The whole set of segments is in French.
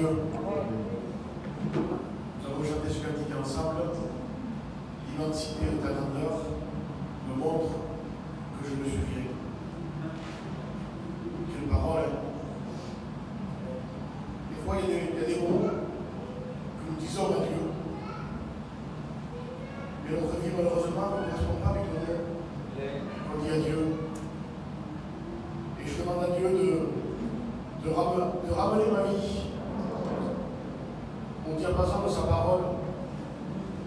Dieu. Nous avons chanté ce cantique ensemble. L'immensité de ta grandeur me montre que je me suis viré. Quelle parole. Des fois, il y a des mots que nous disons à Dieu. Mais notre vie, malheureusement, ne correspond pas avec le mot qu'on dit à Dieu. Et je demande à Dieu de ramener ma vie au diapason de sa parole.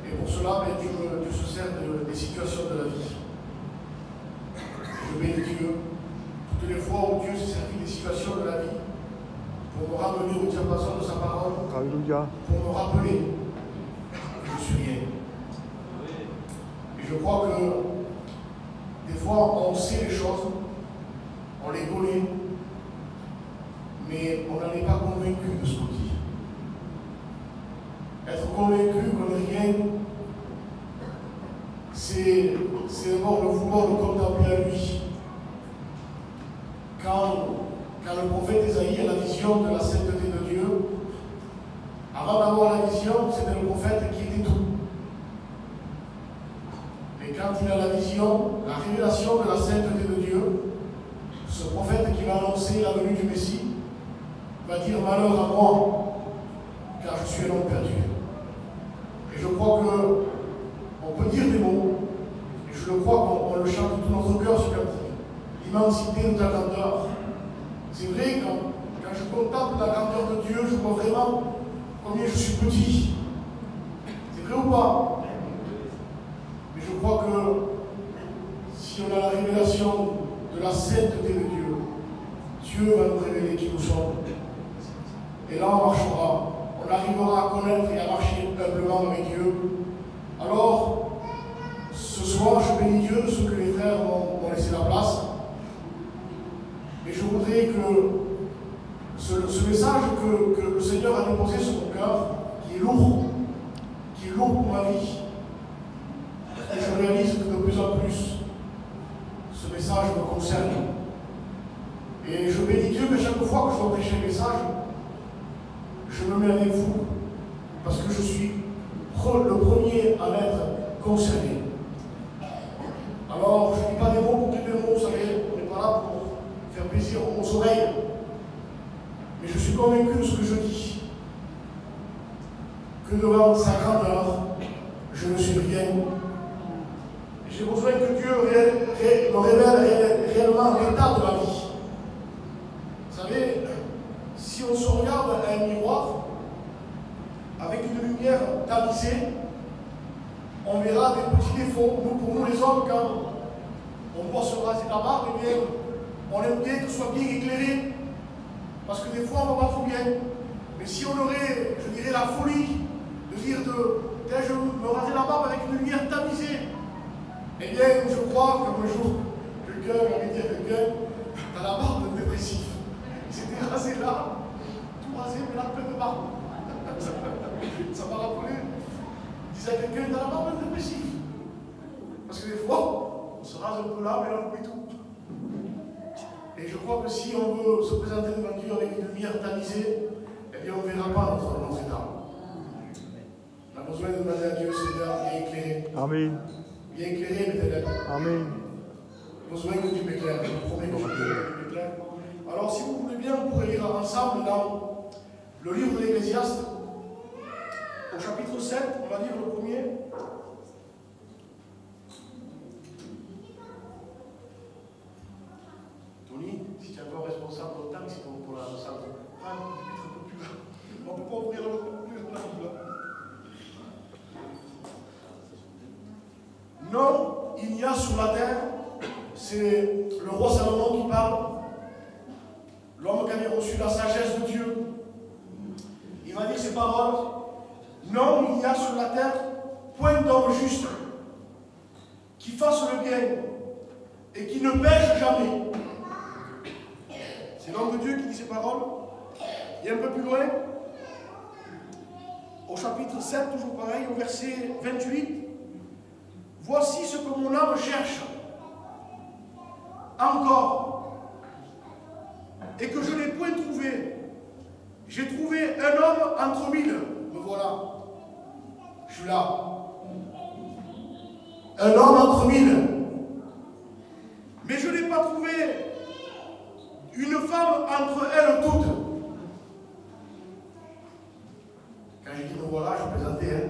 Et pour cela, Dieu se sert des situations de la vie. Je bénis Dieu toutes les fois où Dieu s'est servi des situations de la vie pour me ramener au diapason de sa parole. Alléluia. Pour me rappeler que je suis rien. Et je crois que des fois, on sait les choses, on les connaît, mais on n'en est pas convaincu de ce qu'on dit. Être convaincu qu'on n'est rien, c'est d'abord le vouloir le contempler à lui. Quand le prophète Isaïe a la vision de la sainteté de Dieu, avant d'avoir la vision, c'était le prophète qui était tout. Mais quand il a la vision, la révélation de la sainteté de Dieu, ce prophète qui va annoncer la venue du Messie va dire malheur à moi, car je suis un homme perdu. Et je crois qu'on peut dire des mots, et je le crois qu'on le chante de tout notre cœur ce cantique. L'immensité de ta grandeur. C'est vrai, quand je contemple la grandeur de Dieu, je vois vraiment combien je suis petit. C'est vrai ou pas? Mais je crois que si on a la révélation de la sainteté de Dieu, Dieu va nous révéler qui nous sommes. Et là, on marchera. On arrivera à connaître et à marcher humblement avec Dieu. Alors, ce soir, je bénis Dieu de ce que les frères m'ont laissé la place. Mais je voudrais que ce message que le Seigneur a déposé sur mon cœur, qui est lourd pour ma vie, et je réalise que de plus en plus, ce message me concerne. Et je bénis Dieu que chaque fois que je dois prêcher le message, je me mets avec vous, parce que je suis le premier à être concerné. Alors, je ne dis pas des mots pour dire des mots, vous savez, on n'est pas là pour faire plaisir aux oreilles. Mais je suis convaincu de ce que je dis. Que devant sa grandeur, je ne suis rien. J'ai besoin que Dieu me révèle réellement l'état de ma vie. Vous savez, si on se regarde à un miroir, avec une lumière tamisée, on verra des petits défauts. Pour nous les hommes, quand on doit se raser la barbe, eh bien, on aime bien que ce soit bien éclairé, parce que des fois on ne va pas trop bien. Mais si on aurait, je dirais, la folie de dire je me raser la barbe avec une lumière tamisée, eh bien, je crois qu'un jour, quelqu'un m'avait dit à quelqu'un, t'as la barbe dépressive. Il s'était rasé là, tout rasé, mais là, plein de barbe. Ça m'a rappelé. Il disait à quelqu'un, t'as la barbe dépressive. Parce que des fois, on se rase un peu là, mais là, on oublie tout. Et je crois que si on veut se présenter devant Dieu avec une lumière tamisée, eh bien, on ne verra pas notre état. On a besoin de demander à Dieu, Seigneur, viens éclairer. Amen. Viens éclairer mes ténèbres. Amen. Besoin que tu m'éclaires. Je vous promets que tu m'éclaires. Alors, si vous voulez bien, on pourrait lire ensemble dans le livre de l'Ecclésiaste, au chapitre 7, on va lire le premier. Tony, si tu es encore responsable de temps, c'est pour la salle. Ah, on peut mettre un peu plus là. On ne peut pas ouvrir le plus là. Non, il n'y a sur la terre, c'est le roi Salomon qui parle, l'homme qui avait reçu la sagesse de Dieu. Il va dire ces paroles. Non, il n'y a sur la terre point d'homme juste qui fasse le bien et qui ne pêche jamais. C'est l'homme de Dieu qui dit ces paroles. Et un peu plus loin, au chapitre 7, toujours pareil, au verset 28, voici ce que mon âme cherche encore et que je n'ai point trouvé. J'ai trouvé un un homme entre mille. Mais je n'ai pas trouvé une femme entre elles toutes. Quand j'ai dit me voilà, je plaisantais, hein.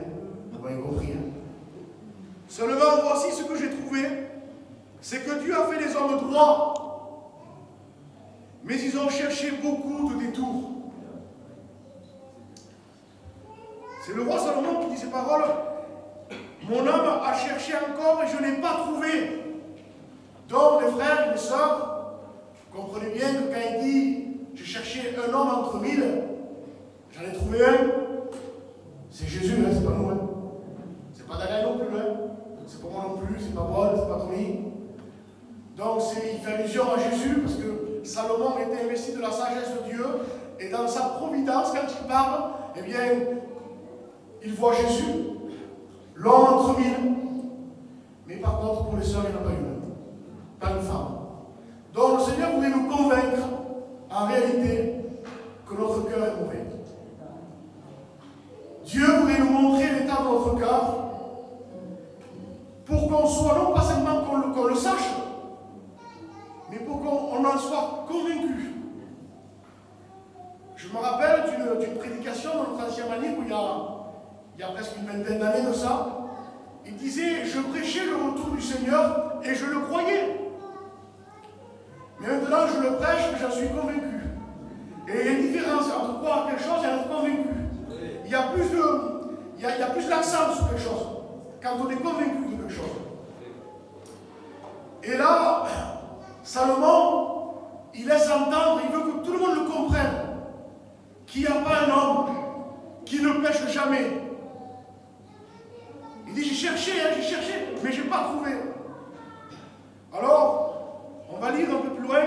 Vous avez compris. Hein. Seulement, voici ce que j'ai trouvé, c'est que Dieu a fait les hommes droits, mais ils ont cherché beaucoup de détours. C'est le roi Salomon qui dit ces paroles. Mon âme a cherché encore et je n'ai pas trouvé. Donc, les frères et les sœurs, comprenez bien que quand il dit j'ai cherché un homme entre mille, j'en ai trouvé un. C'est Jésus, hein, c'est pas nous. Hein. C'est pas Daniel non plus. Hein. C'est pas moi non plus, c'est pas Paul, c'est pas Tony. Donc, il fait allusion à Jésus parce que Salomon était investi de la sagesse de Dieu et dans sa providence, quand il parle, eh bien, il voit Jésus, l'homme entre mille. Mais par contre, pour les sœurs, il n'y en a pas une. Pas une femme. Donc le Seigneur voulait nous convaincre, en réalité, que notre cœur est mauvais. Dieu voulait nous montrer l'état de notre cœur pour qu'on soit, non pas seulement qu'on le sache, mais pour qu'on en soit convaincu. Je me rappelle d'une prédication dans notre ancien Manille où il y a presque une vingtaine d'années de ça. Il disait, je prêchais le retour du Seigneur et je le croyais. Mais maintenant je le prêche et j'en suis convaincu. Et il y a une différence entre croire quelque chose et être convaincu. Il y a plus d'accent sur quelque chose quand on est convaincu de quelque chose. Et là, Salomon, il laisse entendre, il veut que tout le monde le comprenne, qu'il n'y a pas un homme qui ne pêche jamais. Il dit, j'ai cherché, mais je n'ai pas trouvé. Alors, on va lire un peu plus loin,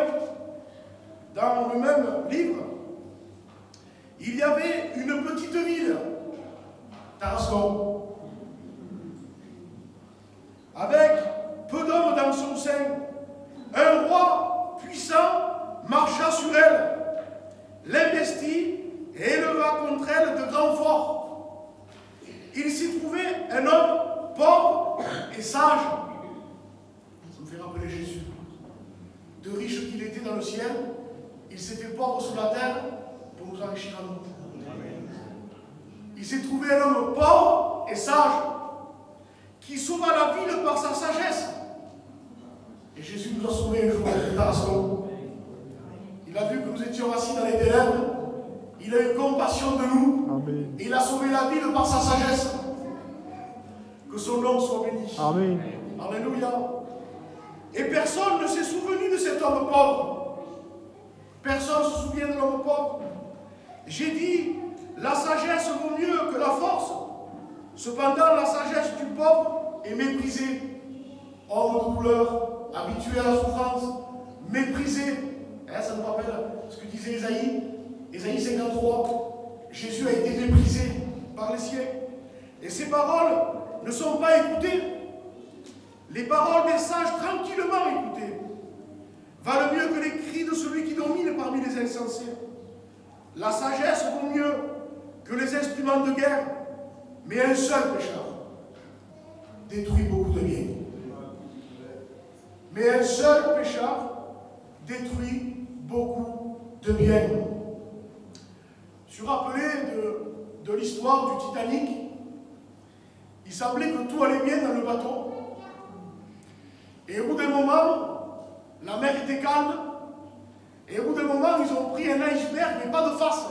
dans le même livre, il y avait une petite ville, Tarascon, avec peu d'hommes dans son sein. Un roi puissant marcha sur elle, l'investit et éleva contre elle de grands forts. Il s'y trouvait un homme pauvre et sage. Ça me fait rappeler Jésus. De riche qu'il était dans le ciel, il s'est fait pauvre sur la terre pour nous enrichir à nous. Il s'est trouvé un homme pauvre et sage qui sauva la ville par sa sagesse. Et Jésus nous a sauvés un jour de Tarascon. Il a vu que nous étions assis dans les ténèbres. Il a eu compassion de nous. Amen. Et il a sauvé la ville par sa sagesse. Que son nom soit béni. Amen. Alléluia. Et personne ne s'est souvenu de cet homme pauvre. Personne ne se souvient de l'homme pauvre. J'ai dit, la sagesse vaut mieux que la force. Cependant, la sagesse du pauvre est méprisée. Homme de douleur, habitué à la souffrance, méprisé. Ça nous rappelle ce que disait Ésaïe. Ésaïe 53. Jésus a été méprisé par les siens. Et ces paroles ne sont pas écoutées. Les paroles des sages tranquillement écoutées valent mieux que les cris de celui qui domine parmi les insensés. La sagesse vaut mieux que les instruments de guerre, mais un seul pécheur détruit beaucoup de biens. Mais un seul pécheur détruit beaucoup de biens. Je suis rappelé de l'histoire du Titanic. Il semblait que tout allait bien dans le bateau. Et au bout d'un moment, la mer était calme. Et au bout d'un moment, ils ont pris un iceberg, mais pas de face.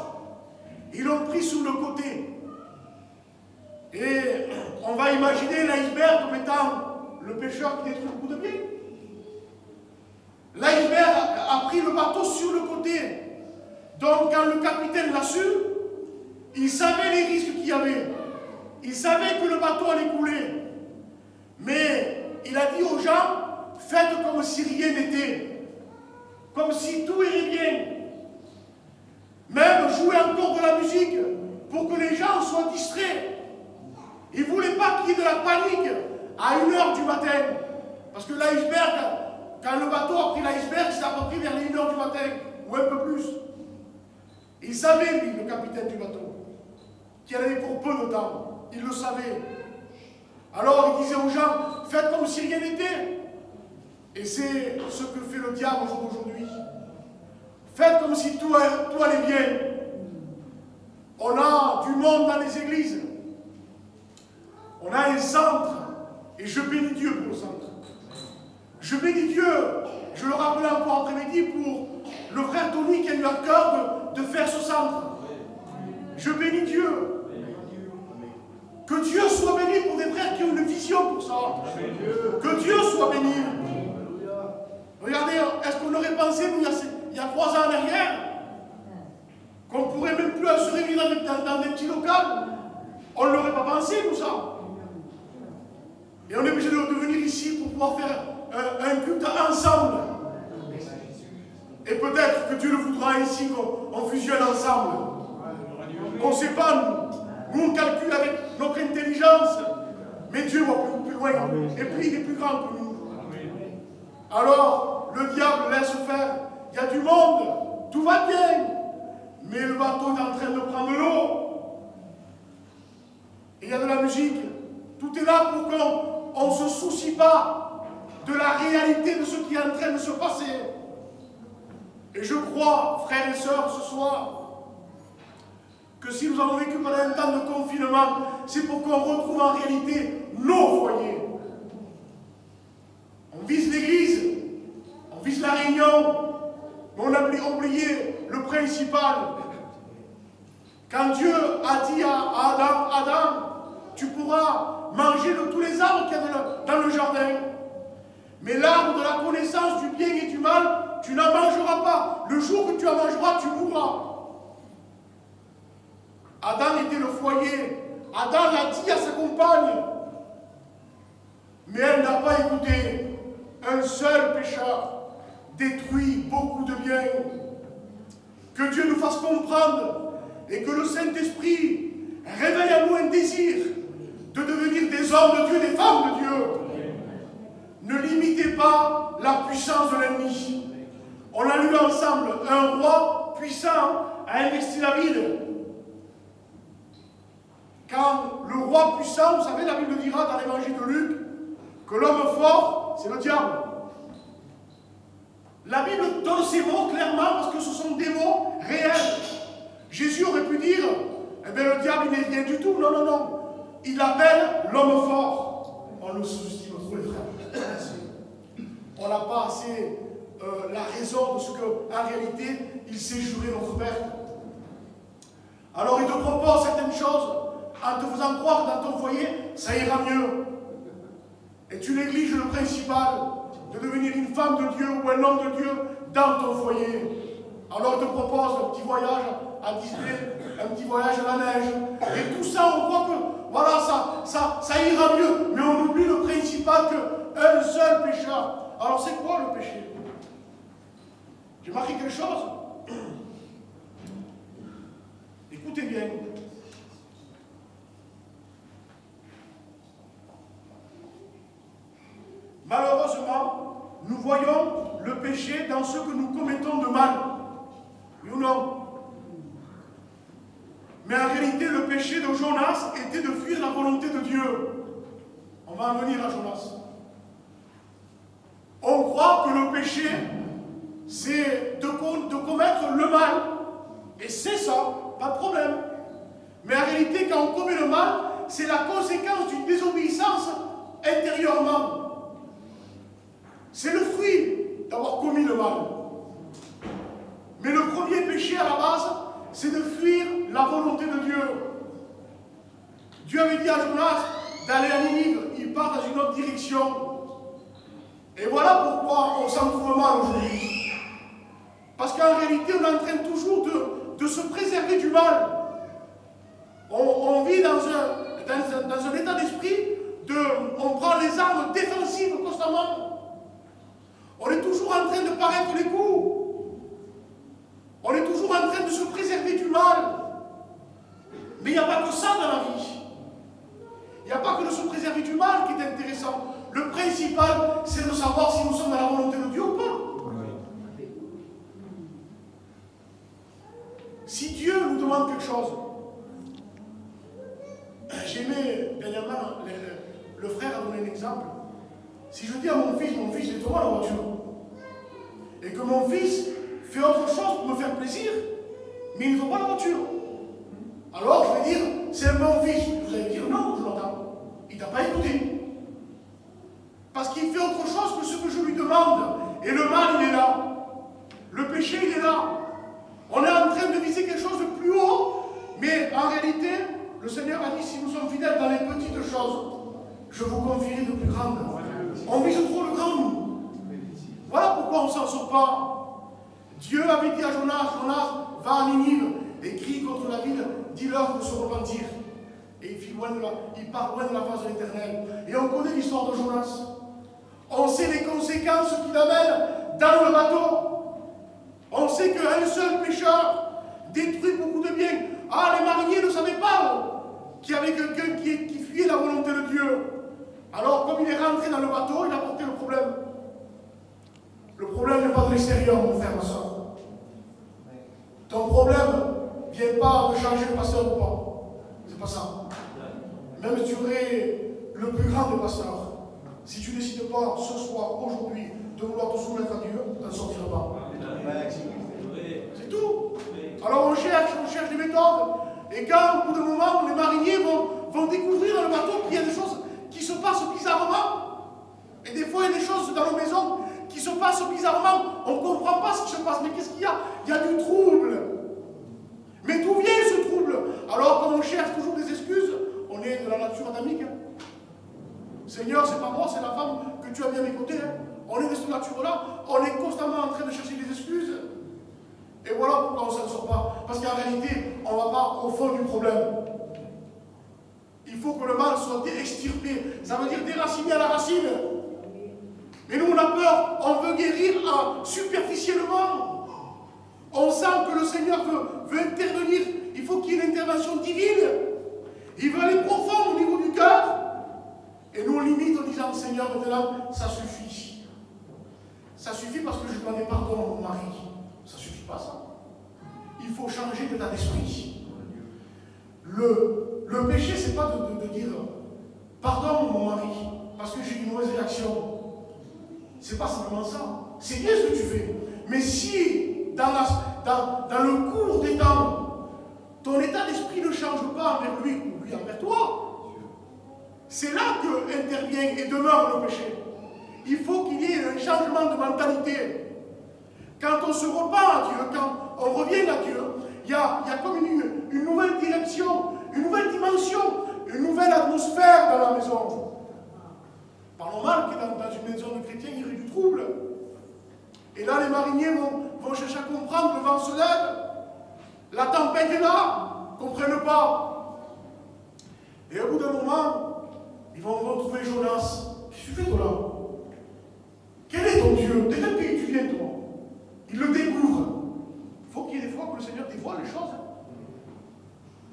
Ils l'ont pris sous le côté. Et on va imaginer l'iceberg comme étant le pêcheur qui détruit beaucoup de biens. L'iceberg a pris le bateau sur le côté. Donc quand le capitaine l'a su, il savait les risques qu'il y avait. Il savait que le bateau allait couler. Mais il a dit aux gens, faites comme si rien n'était. Comme si tout irait bien. Même jouer encore de la musique pour que les gens soient distraits. Il ne voulait pas qu'il y ait de la panique à 1h du matin. Parce que l'iceberg, quand le bateau a pris l'iceberg, c'est à peu près vers les 1h du matin, ou un peu plus. Il savait, lui, le capitaine du bateau, qu'il y en avait pour peu de temps. Il le savait. Alors il disait aux gens, faites comme si rien n'était. Et c'est ce que fait le diable au jour d'aujourd'hui. Faites comme si tout allait bien. On a du monde dans les églises. On a un centre. Et je bénis Dieu pour le centre. Je bénis Dieu. Je le rappelais encore après-midi pour le frère Tony qui a eu à cœur de faire ce centre. Je bénis Dieu. Que Dieu soit béni pour des frères qui ont une vision pour ça. Que Dieu soit béni. Regardez, est-ce qu'on aurait pensé, nous, il y a 3 ans en arrière, qu'on ne pourrait même plus se réunir dans des petits locaux? On ne l'aurait pas pensé, tout ça. Et on est obligé de venir ici pour pouvoir faire un culte ensemble. Et peut-être que Dieu le voudra ici, qu'on fusionne ensemble. Qu'on ne sait pas, nous on calcule avec notre intelligence, mais Dieu va plus loin. Et puis il est plus grand que nous. Alors, le diable laisse faire. Il y a du monde, tout va bien. Mais le bateau est en train de prendre l'eau. Et il y a de la musique. Tout est là pour qu'on ne se soucie pas de la réalité de ce qui est en train de se passer. Et je crois, frères et sœurs, ce soir, que si nous avons vécu pendant un temps de confinement, c'est pour qu'on retrouve en réalité nos foyers. On vise l'église, on vise la réunion, mais on a oublié le principal. Quand Dieu a dit à Adam, tu pourras manger de tous les arbres qu'il y a dans le jardin, mais l'arbre de la connaissance du bien et du mal, tu n'en mangeras pas. Le jour que tu en mangeras, tu mourras. Adam était le foyer. Adam l'a dit à sa compagne. Mais elle n'a pas écouté. Un seul pécheur détruit beaucoup de biens. Que Dieu nous fasse comprendre et que le Saint-Esprit réveille à nous un désir de devenir des hommes de Dieu, des femmes de Dieu. Ne limitez pas la puissance de l'ennemi. On a lu ensemble, un roi puissant a investi la ville. Quand le roi puissant, vous savez, la Bible dira dans l'évangile de Luc, que l'homme fort, c'est le diable. La Bible donne ces mots clairement parce que ce sont des mots réels. Jésus aurait pu dire, eh bien le diable il n'est rien du tout. Non, non, non. Il appelle l'homme fort. On le sous-estime trop, les frères. On n'a pas assez la raison de ce qu'en réalité, il s'est juré notre perte. Alors il te propose certaines choses en te faisant croire que dans ton foyer, ça ira mieux. Et tu négliges le principal, de devenir une femme de Dieu ou un homme de Dieu dans ton foyer. Alors il te propose un petit voyage à Disney, un petit voyage à la neige. Et tout ça, on croit que voilà, ça ira mieux. Mais on oublie le principal qu'un seul pécheur. Alors c'est quoi le péché? J'ai marqué quelque chose. Écoutez bien. Malheureusement, nous voyons le péché dans ce que nous commettons de mal. Oui ou non? Mais en réalité, le péché de Jonas était de fuir la volonté de Dieu. On va en venir à Jonas. On croit que le péché, c'est de commettre le mal. Et c'est ça, pas de problème. Mais en réalité, quand on commet le mal, c'est la conséquence d'une désobéissance intérieurement. C'est le fruit d'avoir commis le mal. Mais le premier péché à la base, c'est de fuir la volonté de Dieu. Dieu avait dit à Jonas d'aller à Ninive, il part dans une autre direction. Et voilà pourquoi on s'en trouve mal aujourd'hui. Parce qu'en réalité, on est en train toujours de se préserver du mal. On vit dans un état d'esprit on prend les armes défensives constamment. On est toujours en train de paraître les coups. On est toujours en train de se préserver du mal. Mais il n'y a pas que ça dans la vie. Il n'y a pas que de se préserver du mal qui est intéressant. Le principal, c'est de savoir si nous sommes dans la volonté de Dieu ou pas. Si Dieu nous demande quelque chose, j'ai aimé dernièrement le frère a donné un exemple. Si je dis à mon fils, nettoie la voiture, et que mon fils fait autre chose pour me faire plaisir, mais il ne nettoie pas la voiture, alors je vais dire, c'est mon fils. Vous allez dire, non, je l'entends. Il ne t'a pas écouté. Parce qu'il fait autre chose que ce que je lui demande. Et le mal, il est là. Le péché, il est là. On est en train de viser quelque chose de plus haut, mais en réalité, le Seigneur a dit, si nous sommes fidèles dans les petites choses, je vous confierai de plus grandes. On vise trop le grand. Voilà pourquoi on ne s'en sort pas. Dieu avait dit à Jonas, Jonas, va à Ninive et crie contre la ville, dis-leur de se repentir. Et il part loin de la face de l'Éternel. Et on connaît l'histoire de Jonas. On sait les conséquences qu'il amène dans le bateau. On sait qu'un seul pécheur détruit beaucoup de biens. Ah, les mariniers ne savaient pas qu'il y avait quelqu'un qui fuyait la volonté de Dieu. Alors, comme il est rentré dans le bateau, il a porté le problème. Le problème n'est pas de l'extérieur, mon frère, ma soeur. Ton problème ne vient pas de changer le pasteur ou pas. C'est pas ça. Même si tu aurais le plus grand des pasteurs, si tu ne décides pas ce soir, aujourd'hui, de vouloir te soumettre à Dieu, tu n'en sortiras pas. C'est tout. Alors on cherche des méthodes. Et quand, au bout d'un moment, les mariniers vont découvrir dans le bateau qu'il y a des choses qui se passent bizarrement. Et des fois, il y a des choses dans nos maisons qui se passent bizarrement. On ne comprend pas ce qui se passe. Mais qu'est-ce qu'il y a? Il y a du trouble. Mais d'où vient ce trouble? Alors, quand on cherche toujours des excuses, on est de la nature adamique. Seigneur, c'est pas moi, c'est la femme que tu as mis à mes côtés. On est de cette nature-là. On est constamment en train de chercher des excuses. Et voilà pourquoi on ne s'en sort pas. Parce qu'en réalité, on ne va pas au fond du problème. Il faut que le mal soit extirpé. Ça veut dire déraciné à la racine. Mais nous, on a peur. On veut guérir superficiellement. On sent que le Seigneur veut intervenir. Il faut qu'il y ait une intervention divine. Il veut aller profond au niveau du cœur. Et nous, on limite en disant, Seigneur, maintenant, ça suffit. Ça suffit parce que je demandais pardon à mon mari. Ça ne suffit pas, ça. Il faut changer d'état d'esprit. Le péché, ce n'est pas de dire pardon, mon mari, parce que j'ai une mauvaise réaction. Ce n'est pas simplement ça. C'est bien ce que tu fais. Mais si, dans le cours des temps, ton état d'esprit ne change pas envers lui ou lui envers toi, c'est là que intervient et demeure le péché. Il faut qu'il y ait un changement de mentalité. Quand on se repent à Dieu, quand on revient à Dieu, il y a comme une nouvelle direction, une nouvelle dimension, une nouvelle atmosphère dans la maison. Pas normal que dans une maison de chrétiens, il y ait du trouble. Et là, les mariniers vont chercher à comprendre, le vent se lève, la tempête est là, ils ne comprennent pas. Et au bout d'un moment, ils vont retrouver Jonas. Qu'est-ce que tu fais, toi, là? Quel est ton Dieu? De quel pays tu viens, toi? Il le découvre. Il faut qu'il y ait des fois que le Seigneur dévoile les choses.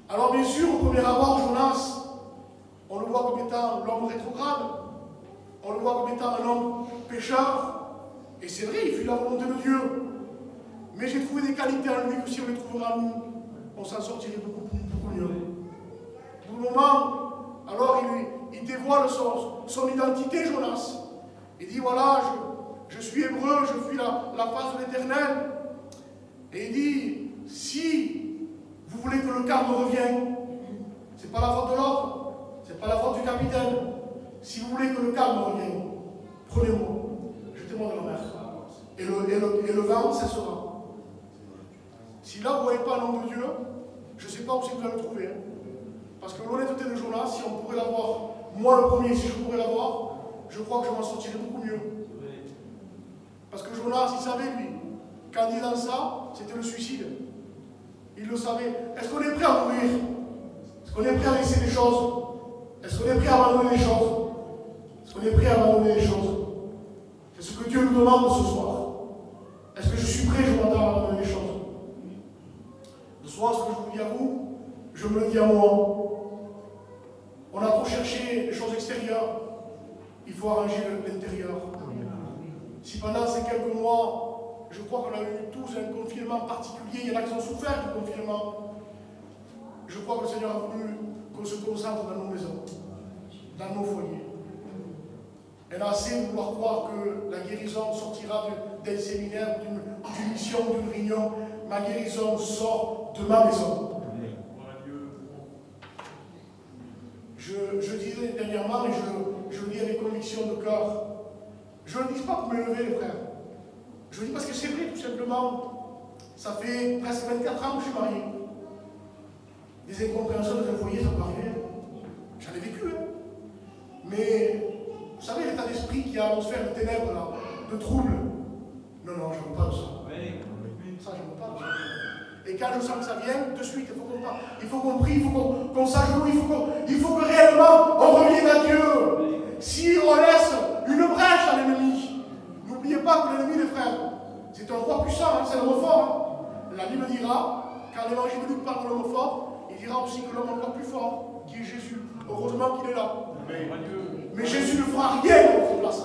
Alors bien sûr, au premier abord, Jonas, on le voit comme étant l'homme rétrograde, on le voit comme étant un homme pécheur, et c'est vrai, il fuit la volonté de Dieu. Mais j'ai trouvé des qualités en lui que si on les trouvera en nous, on s'en sortirait beaucoup mieux. Pour le moment, alors il dévoile son identité, Jonas. Il dit, voilà, je suis hébreu, je fuis la face de l'Éternel. Et il dit, si vous voulez que le calme revienne, ce n'est pas la faute de l'autre, ce n'est pas la faute du capitaine. Si vous voulez que le calme revienne, prenez-moi, jetez-moi dans la mer. Et le vent cessera. Si là vous ne voyez pas l'homme de Dieu, je ne sais pas où c'est que vous allez le trouver. Hein. Parce que l'honnêteté de Jonas, si on pourrait l'avoir, moi le premier, si je pourrais l'avoir, je crois que je m'en sortirais beaucoup mieux. Parce que Jonas, il savait, lui, qu'en disant ça, c'était le suicide. Il le savait. Est-ce qu'on est prêt à mourir? Est-ce qu'on est prêt à laisser des choses? Est-ce qu'on est prêt à abandonner les choses? Est-ce qu'on est prêt à abandonner les choses? C'est ce que Dieu nous demande ce soir. Est-ce que je suis prêt, je m'entends à abandonner les choses? Ce soir, ce que je vous dis à vous, je me le dis à moi. On a trop cherché les choses extérieures. Il faut arranger l'intérieur. Si pendant ces quelques mois, je crois qu'on a eu tous un confinement particulier, il y en a qui ont souffert du confinement, je crois que le Seigneur a voulu qu'on se concentre dans nos maisons, dans nos foyers. Elle a assez de vouloir croire que la guérison sortira d'un séminaire, d'une mission, d'une réunion. Ma guérison sort de ma maison. Je disais dernièrement, et je le dis avec conviction de cœur, je ne le dis pas pour m'élever, les frères. Je le dis parce que c'est vrai, tout simplement. Ça fait presque 24 ans que je suis marié. Des incompréhensions dans un foyer, ça peut arriver. J'en ai vécu. Hein. Mais, vous savez, l'état d'esprit qui a l'atmosphère de ténèbres, là, de troubles. Non, je ne veux pas de ça. Ça, je ne veux pas de ça. Et quand je sens que ça vient, de suite, il faut qu'on prie, il faut qu'on s'agenouille, il faut que réellement on revienne à Dieu. Si on laisse une brèche à l'ennemi, n'oubliez pas que l'ennemi, les frères, c'est un roi puissant, hein, c'est l'homme fort. Hein. La Bible dira, quand l'évangile de Luc parle de l'homme fort, il dira aussi que l'homme encore plus fort, qui est Jésus. Heureusement qu'il est là. Mais Jésus ne fera rien à notre place.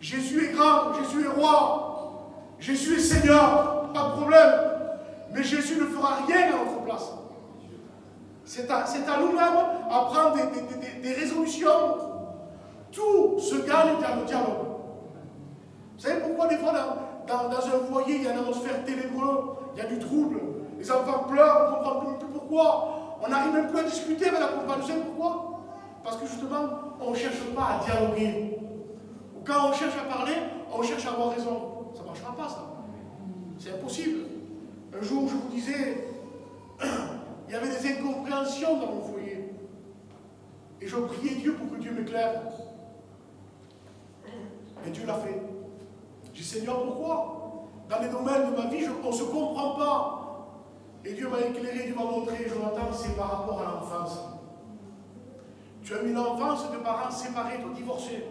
Jésus est grand, Jésus est roi, Jésus est Seigneur, pas de problème. Mais Jésus ne fera rien à notre place. C'est à nous-mêmes à prendre des résolutions. Tout se gagne dans le dialogue. Vous savez pourquoi des fois dans un foyer il y a une atmosphère ténébreuse, il y a du trouble, les enfants pleurent, on ne comprend plus pourquoi, on n'arrive même plus à discuter avec la compagne. Vous savez pourquoi? Parce que justement, on ne cherche pas à dialoguer. Ou quand on cherche à parler, on cherche à avoir raison. Ça ne marchera pas, ça. C'est impossible. Un jour, je vous disais, il y avait des incompréhensions dans mon foyer. Et je priais Dieu pour que Dieu m'éclaire. Et Dieu l'a fait. J'ai dit, Seigneur, pourquoi? Dans les domaines de ma vie, on ne se comprend pas. Et Dieu m'a éclairé, Dieu m'a montré, Jonathan, c'est par rapport à l'enfance. Tu as eu une enfance de parents séparés, de divorcés.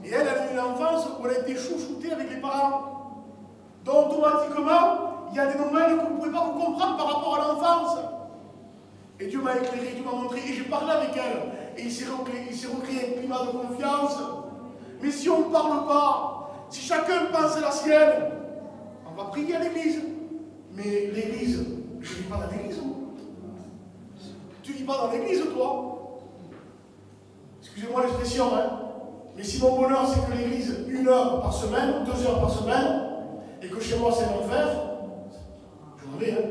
Et elle a eu une enfance où elle a été chouchoutée avec les parents. Donc automatiquement, il y a des domaines que vous ne pouvez pas vous comprendre par rapport à l'enfance. Et Dieu m'a éclairé, Dieu m'a montré, et j'ai parlé avec elle. Et il s'est recréé un climat de confiance. Mais si on ne parle pas, si chacun pense à la sienne, on va prier à l'église. Mais l'église, je ne vis pas dans l'église. Tu ne vis pas dans l'église, toi. Excusez-moi l'expression, hein. Mais si mon bonheur, c'est que l'église, 1 heure par semaine, ou 2 heures par semaine, et que chez moi, c'est l'enfer, je m'en vais, hein.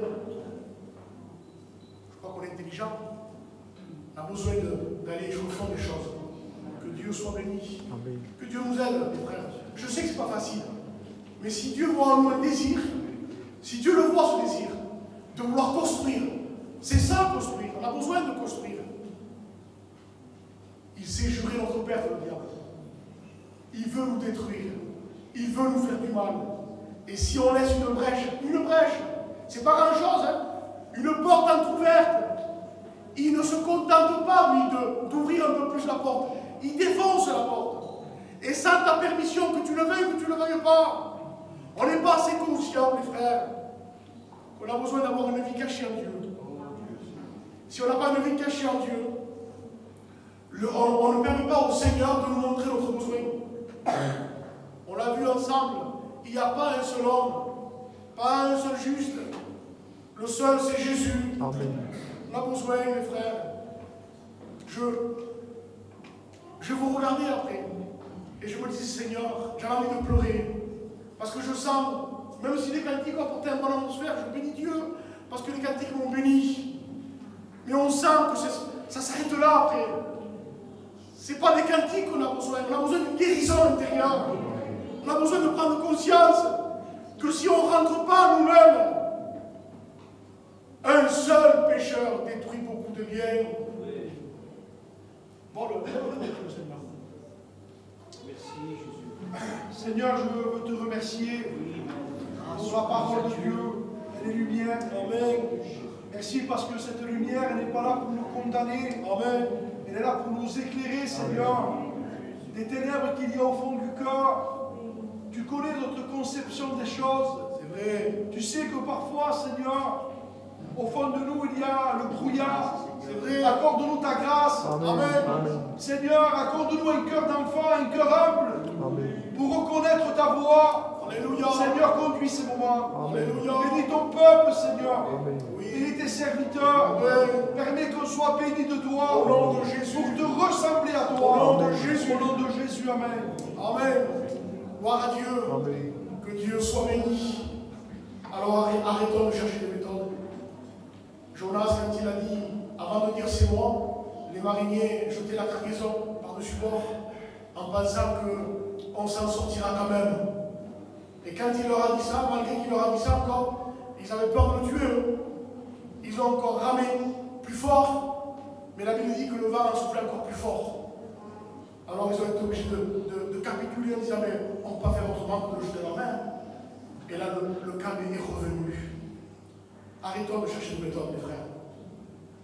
Je crois qu'on est intelligent. On a besoin d'aller au fond des choses. Que Dieu soit béni. Amen. Que Dieu nous aide, mes frères. Je sais que ce n'est pas facile. Mais si Dieu voit en nous un désir, si Dieu le voit ce désir, de vouloir construire, c'est ça construire. On a besoin de construire. Il sait jurer notre père, le diable. Il veut nous détruire. Il veut nous faire du mal. Et si on laisse une brèche, c'est pas grand-chose, hein? Une porte entrouverte, il ne se contente pas, lui, d'ouvrir un peu plus la porte. Il défonce la porte. Et sans ta permission, que tu le veuilles ou que tu ne le veuilles pas. On n'est pas assez conscients, mes frères, qu'on a besoin d'avoir une vie cachée en Dieu. Si on n'a pas une vie cachée en Dieu, on ne permet pas au Seigneur de nous montrer notre besoin. On l'a vu ensemble, il n'y a pas un seul homme, pas un seul juste. Le seul, c'est Jésus. Amen. On a besoin, mes frères. Je vous regardais après, et je me disais, Seigneur, j'ai envie de pleurer. Parce que je sens, même si les cantiques ont apporté un bon atmosphère, je bénis Dieu, parce que les cantiques m'ont béni. Mais on sent que ça s'arrête là après. Ce n'est pas des cantiques qu'on a besoin d'une guérison intérieure. On a besoin de prendre conscience que si on ne rentre pas nous-mêmes, un seul pécheur détruit beaucoup de biens. Bon, Seigneur. Merci Jésus. Seigneur, je veux te remercier pour la parole de Dieu et les lumières. Amen. Merci parce que cette lumière, elle n'est pas là pour nous condamner. Amen. Elle est là pour nous éclairer, Seigneur. Des ténèbres qu'il y a au fond du cœur. Tu connais notre conception des choses. C'est vrai. Tu sais que parfois, Seigneur, au fond de nous, il y a le brouillard. C'est vrai. Accorde-nous ta grâce. Amen. Amen. Seigneur, accorde-nous un cœur d'enfant, un cœur humble. Amen. Pour reconnaître ta voix. Alléluia. Seigneur, conduis ces moments. Alléluia. Bénis ton peuple, Seigneur. Oui. Bénis tes serviteurs. Amen. Permets qu'on soit bénis de toi. Au nom de Jésus. Pour te ressembler à toi. Au nom de Jésus. Au nom de Jésus, Amen. Amen. Gloire à Dieu. Amen. Que Dieu soit béni. Alors arrêtons de chercher des méthodes. Jonas, quand il a dit, avant de dire ces mots, les mariniers jetaient la cargaison par-dessus bord en pensant qu'on s'en sortira quand même. Et quand il leur a dit ça, malgré qu'il leur a dit ça encore, ils avaient peur de le tuer. Eux. Ils ont encore ramé plus fort, mais la Bible dit que le vent en soufflait encore plus fort. Alors ils ont été obligés de capituler en disant mais on ne peut pas faire autrement que de jeter la main. Et là le calme est revenu. Arrêtons de chercher des méthodes, mes frères.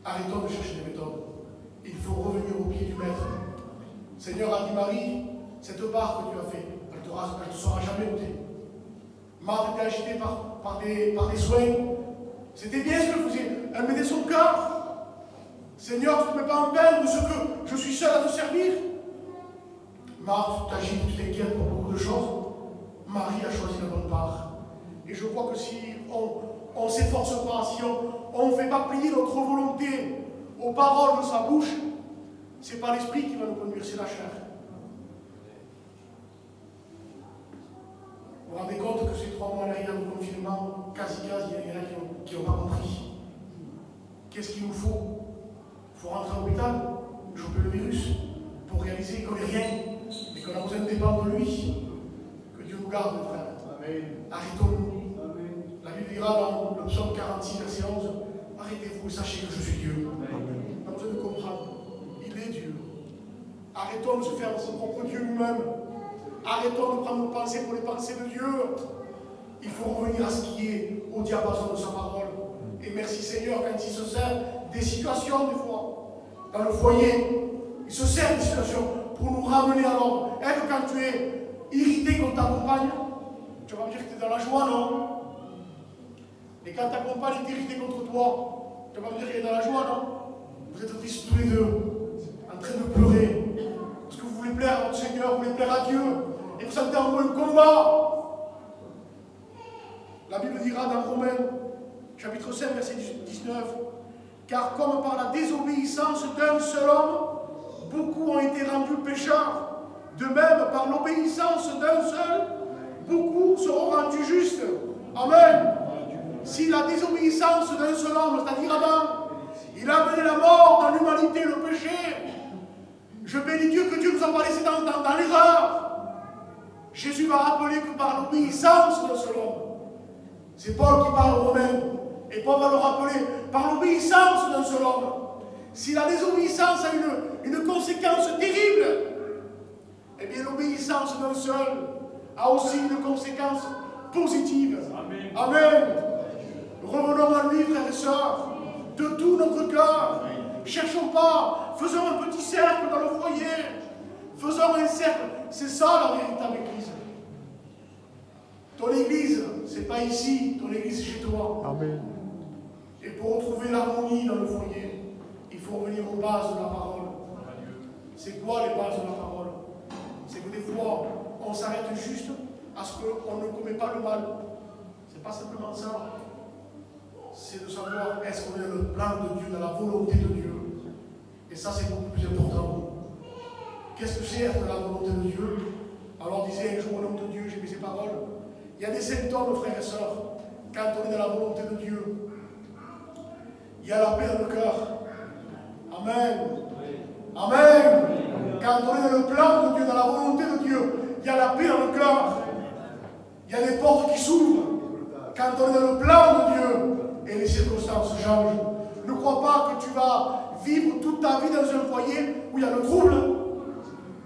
Arrêtons de chercher des méthodes. Il faut revenir au pied du Maître. Seigneur a dit Marie, cette barre que tu as fait, elle ne te sera jamais ôtée. Marthe était agitée par des soins. C'était bien ce qu'elle faisait. Elle mettait son cœur. Seigneur, tu ne me mets pas en peine de ce que je suis seul à te servir. Marthe, tu t'agites, tu t'inquiètes pour beaucoup de choses. Marie a choisi la bonne part. Et je crois que si on ne s'efforce pas, si on ne fait pas plier notre volonté aux paroles de sa bouche, ce n'est pas l'esprit qui va nous conduire, c'est la chair. Vous vous rendez compte que ces 3 mois derrière le confinement, quasi, il y en a qui n'ont pas compris. Qu'est-ce qu'il nous faut? Il faut rentrer à l'hôpital, choper le virus, pour réaliser qu'on n'est rien, et qu'on a besoin de dépendre de lui. Que Dieu nous garde, frère. Amen. Arrêtons-nous. La Bible dira dans le psaume 46, verset 11, arrêtez-vous et sachez que je suis Dieu. On a besoin de comprendre. Il est Dieu. Arrêtons de se faire son propre Dieu nous-mêmes. Arrêtons de prendre nos pensées pour les pensées de Dieu. Il faut revenir à ce qui est au diapason de sa parole. Et merci Seigneur quand il se sert des situations des fois. Dans le foyer, il se sert des situations pour nous ramener à l'ordre. Est-ce que quand tu es irrité contre ta compagne, tu vas me dire que tu es dans la joie, non? Et quand ta compagne est irritée contre toi, tu vas me dire qu'elle est dans la joie, non? Vous êtes tristes tous les deux, en train de pleurer. Parce que vous voulez plaire à votre Seigneur, vous voulez plaire à Dieu. Et vous sentez en vous un combat. La Bible dira dans Romains, chapitre 5, verset 19, car comme par la désobéissance d'un seul homme, beaucoup ont été rendus pécheurs, de même par l'obéissance d'un seul, beaucoup seront rendus justes. Amen. Si la désobéissance d'un seul homme, c'est-à-dire Adam, il a amené la mort dans l'humanité, le péché, je bénis Dieu que Dieu nous a pas laissé dans l'erreur. Jésus va rappeler que par l'obéissance d'un seul homme, c'est Paul qui parle aux Romains, et Paul va le rappeler, par l'obéissance d'un seul homme, si la désobéissance a une conséquence terrible, eh bien l'obéissance d'un seul a aussi une conséquence positive. Amen. Amen. Revenons à lui, frères et sœurs, de tout notre cœur. Cherchons pas, faisons un petit cercle dans le foyer. Faisons un cercle. C'est ça la véritable église. Ton église, c'est pas ici, ton église c'est chez toi. Amen. Et pour retrouver l'harmonie dans le foyer, il faut revenir aux bases de la parole. C'est quoi les bases de la parole? C'est que des fois, on s'arrête juste à ce qu'on ne commet pas le mal. C'est pas simplement ça. C'est de savoir est-ce qu'on est dans le plan de Dieu, dans la volonté de Dieu. Et ça, c'est beaucoup plus important. Qu'est-ce que c'est être dans la volonté de Dieu? Alors disait un jour un homme de Dieu, j'ai mis ses paroles. Il y a des symptômes, frères et sœurs, quand on est dans la volonté de Dieu. Il y a la paix dans le cœur. Amen. Amen. Quand on est dans le plan de Dieu, dans la volonté de Dieu, il y a la paix dans le cœur. Il y a des portes qui s'ouvrent. Quand on est dans le plan de Dieu, et les circonstances changent. Ne crois pas que tu vas vivre toute ta vie dans un foyer où il y a le trouble.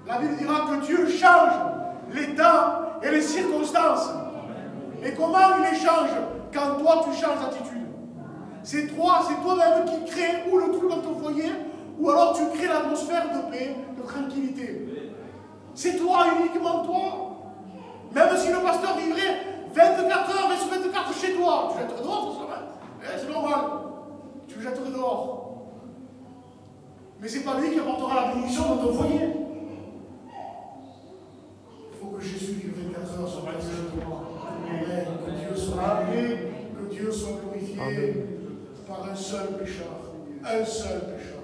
La Bible dira que Dieu change les temps et les circonstances. Et comment il les change? Quand toi tu changes d'attitude. C'est toi-même qui crée ou le trouble dans ton foyer, ou alors tu crées l'atmosphère de paix, de tranquillité. C'est toi, uniquement toi. Même si le pasteur vivrait 24 heures sur 24 chez toi, tu jetterais dehors, c'est normal. Tu le jetterais dehors. Mais ce n'est pas lui qui apportera la bénédiction dans ton foyer. Il faut que Jésus vive 24 heures sur 24 chez toi. par un seul pécheur. Un seul pécheur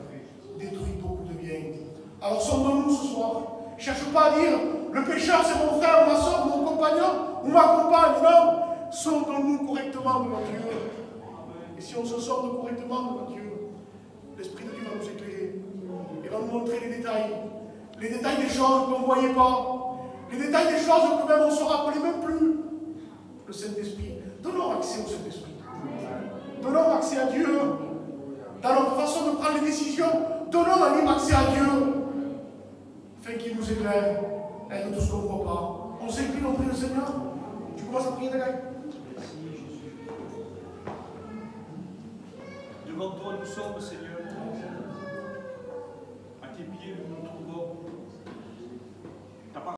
détruit beaucoup de biens. Alors sondons-nous ce soir. Cherche pas à dire, le pécheur c'est mon frère, ma soeur, mon compagnon ou ma compagne. Non, sondons-nous correctement devant Dieu. Et si on se sonde correctement devant Dieu, l'Esprit de Dieu va nous éclairer. Il va nous montrer les détails. Les détails des choses qu'on ne voyait pas. Les détails des choses que même on ne se rappelait même plus. Le Saint-Esprit. Donnons accès au Saint-Esprit. Donnons accès à Dieu. Dans notre façon de prendre les décisions, donnons un libre accès à Dieu. Afin qu'il nous éclaire. Aide tout ce qu'on ne voit pas. On s'incline auprès du Seigneur. Tu commences à prier, Dagaï. Devant toi, nous sommes, Seigneur.